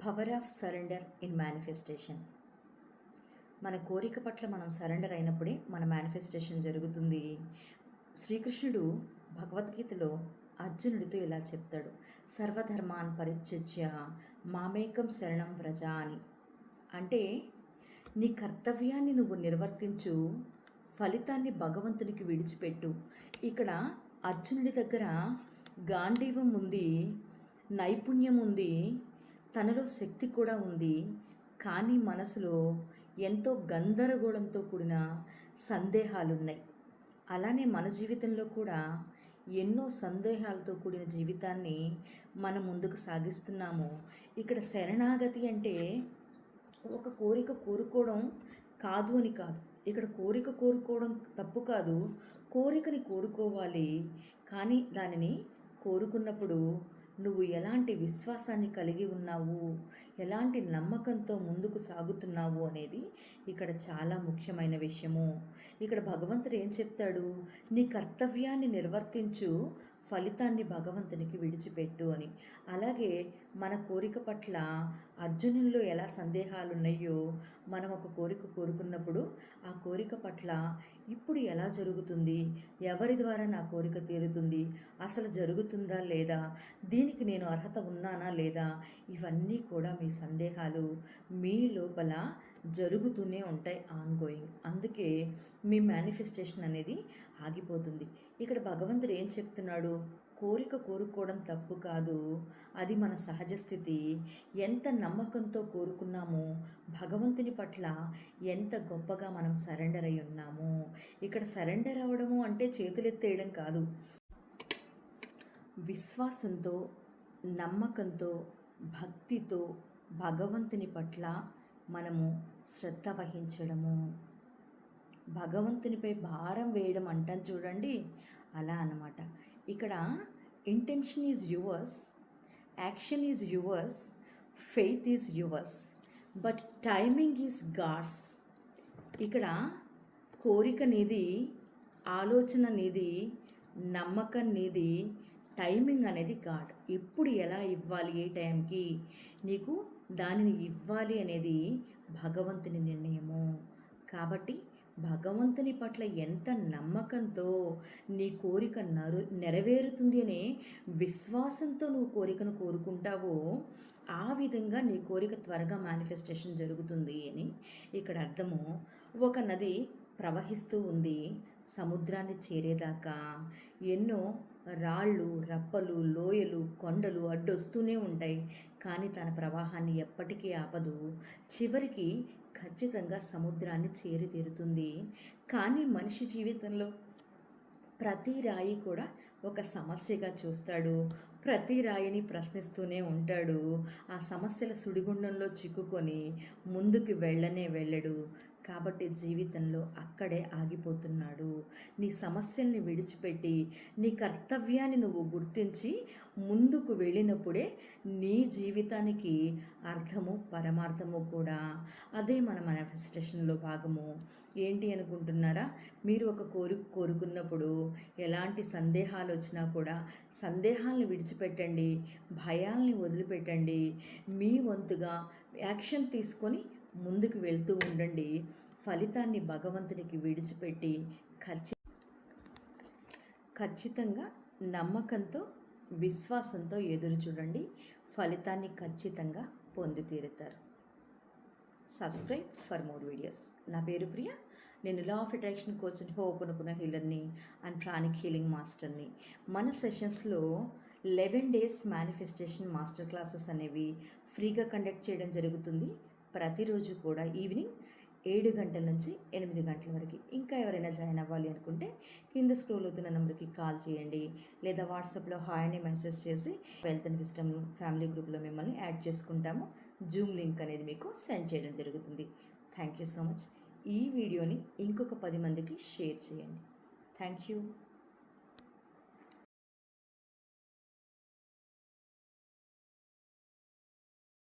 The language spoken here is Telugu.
Power of surrender in manifestation. మన కోరిక పట్ల మనం సరెండర్ అయినప్పుడే మన మేనిఫెస్టేషన్ జరుగుతుంది. శ్రీకృష్ణుడు భగవద్గీతలో అర్జునుడితో ఇలా చెప్తాడు, సర్వధర్మాన్ పరిత్యజ్య మామేకం శరణం వ్రజ అని. అంటే నీ కర్తవ్యాన్ని నువ్వు నిర్వర్తించు, ఫలితాన్ని భగవంతునికి విడిచిపెట్టు. ఇక్కడ అర్జునుడి దగ్గర గాంధీవం ఉంది, నైపుణ్యం ఉంది, తనలో శక్తి కూడా ఉంది. కానీ మనసులో ఎంతో గందరగోళంతో కూడిన సందేహాలున్నాయి. అలానే మన జీవితంలో కూడా ఎన్నో సందేహాలతో కూడిన జీవితాన్ని మనం ముందుకు సాగిస్తున్నాము. ఇక్కడ శరణాగతి అంటే ఒక కోరిక కోరుకోవడం కాదు అని కాదు. ఇక్కడ కోరిక కోరుకోవడం తప్పు కాదు, కోరికని కోరుకోవాలి. కానీ దానిని కోరుకున్నప్పుడు నువ్వు ఎలాంటి విశ్వాసాన్ని కలిగి ఉన్నావు, ఎలాంటి నమ్మకంతో ముందుకు సాగుతున్నావు అనేది ఇక్కడ చాలా ముఖ్యమైన విషయము. ఇక్కడ భగవంతుడు ఏం చెప్తాడు, నీ కర్తవ్యాన్ని నిర్వర్తించు, ఫలితాన్ని భగవంతునికి విడిచిపెట్టు అని. అలాగే మన కోరిక పట్ల అర్జునుల్లో ఎలా సందేహాలు ఉన్నాయో, మనం ఒక కోరిక కోరుకున్నప్పుడు ఆ కోరిక పట్ల ఇప్పుడు ఎలా జరుగుతుంది, ఎవరి ద్వారా నా కోరిక తీరుతుంది, అసలు జరుగుతుందా లేదా, దీనికి నేను అర్హత ఉన్నానా లేదా, ఇవన్నీ కూడా మీ సందేహాలు మీ లోపల జరుగుతూనే ఉంటాయి ఆన్గోయింగ్. అందుకే మీ మేనిఫెస్టేషన్ అనేది ఆగిపోతుంది. ఇక్కడ భగవంతుడు ఏం చెప్తున్నాడు, కోరిక కోరుకోవడం తప్పు కాదు, అది మన సహజ స్థితి. ఎంత నమ్మకంతో కోరుకున్నామో, భగవంతుని పట్ల ఎంత గొప్పగా మనం సరెండర్ అయి ఉన్నాము. ఇక్కడ సరెండర్ అవ్వడము అంటే చేతులెత్తేయడం కాదు, విశ్వాసంతో, నమ్మకంతో, భక్తితో భగవంతుని పట్ల మనము శ్రద్ధ వహించడము, భగవంతునిపై భారం వేయడం అంటాం చూడండి, అలా అన్నమాట. ఇక్కడ intention is yours, action is yours, faith is yours, but timing is God's. ఇక్కడ కోరిక నీది, ఆలోచన నీది, నమ్మకం నీది, టైమింగ్ అనేది గాడ్. ఎప్పుడు ఎలా ఇవ్వాలి, ఏ టైంకి నీకు దానిని ఇవ్వాలి అనేది భగవంతుని నిర్ణయము. కాబట్టి భగవంతుని పట్ల ఎంత నమ్మకంతో నీ కోరిక నెరవేరుతుంది అనే విశ్వాసంతో నువ్వు కోరికను కోరుకుంటావో, ఆ విధంగా నీ కోరిక త్వరగా మేనిఫెస్టేషన్ జరుగుతుంది అని ఇక్కడ అర్థము. ఒక నది ప్రవహిస్తూ ఉంది, సముద్రాన్ని చేరేదాకా ఎన్నో రాళ్ళు, రప్పలు, లోయలు, కొండలు అడ్డొస్తూనే ఉంటాయి. కానీ తన ప్రవాహాన్ని ఎప్పటికీ ఆపదు, చివరికి ఖచ్చితంగా సముద్రాన్ని చేరి తీరుతుంది. కానీ మనిషి జీవితంలో ప్రతి రాయి కూడా ఒక సమస్యగా చూస్తాడు, ప్రతి రాయిని ప్రశ్నిస్తూనే ఉంటాడు. ఆ సమస్యల సుడిగుండంలో చిక్కుకొని ముందుకు వెళ్ళడు. కాబట్టి జీవితంలో అక్కడే ఆగిపోతున్నాడు. నీ సమస్యల్ని విడిచిపెట్టి నీ కర్తవ్యాన్ని నువ్వు గుర్తించి ముందుకు వెళ్ళినప్పుడే నీ జీవితానికి అర్థము, పరమార్థము కూడా. అదే మన మేనిఫెస్టేషన్లో భాగము. ఏంటి అనుకుంటున్నారా, మీరు ఒక కోరిక కోరుకున్నప్పుడు ఎలాంటి సందేహాలు వచ్చినా కూడా సందేహాలను విడిచిపెట్టండి, భయాల్ని వదిలిపెట్టండి, మీ వంతుగా యాక్షన్ తీసుకొని ముందుకు వెళ్తూ ఉండండి. ఫలితాన్ని భగవంతునికి విడిచిపెట్టి ఖచ్చితంగా నమ్మకంతో, విశ్వాసంతో ఎదురు చూడండి. ఫలితాన్ని ఖచ్చితంగా పొంది తీరుతారు. Subscribe for more videos. నా పేరు ప్రియ, నేను law of attraction coach and ho'oponopono హీలర్ని అండ్ ప్రాణిక్ హీలింగ్ మాస్టర్ని. మన సెషన్స్లో 11 days మేనిఫెస్టేషన్ మాస్టర్ క్లాసెస్ అనేవి ఫ్రీగా కండక్ట్ చేయడం జరుగుతుంది. ప్రతిరోజు కూడా ఈవినింగ్ 7 గంటల నుంచి 8 గంటల వరకు. ఇంకా ఎవరైనా జాయిన్ అవ్వాలి అనుకుంటే కింద స్క్రోల్ అవుతున్న నెంబర్కి కాల్ చేయండి, లేదా వాట్సాప్లో హాయ్ అని మెసేజ్ చేసి వెల్త్ అండ్ విజ్డమ్ ఫ్యామిలీ గ్రూప్లో మిమ్మల్ని యాడ్ చేసుకుంటాము. జూమ్ లింక్ అనేది మీకు సెండ్ చేయడం జరుగుతుంది. Thank you so much. ఈ వీడియోని ఇంకొక 10 మందికి షేర్ చేయండి. Thank you.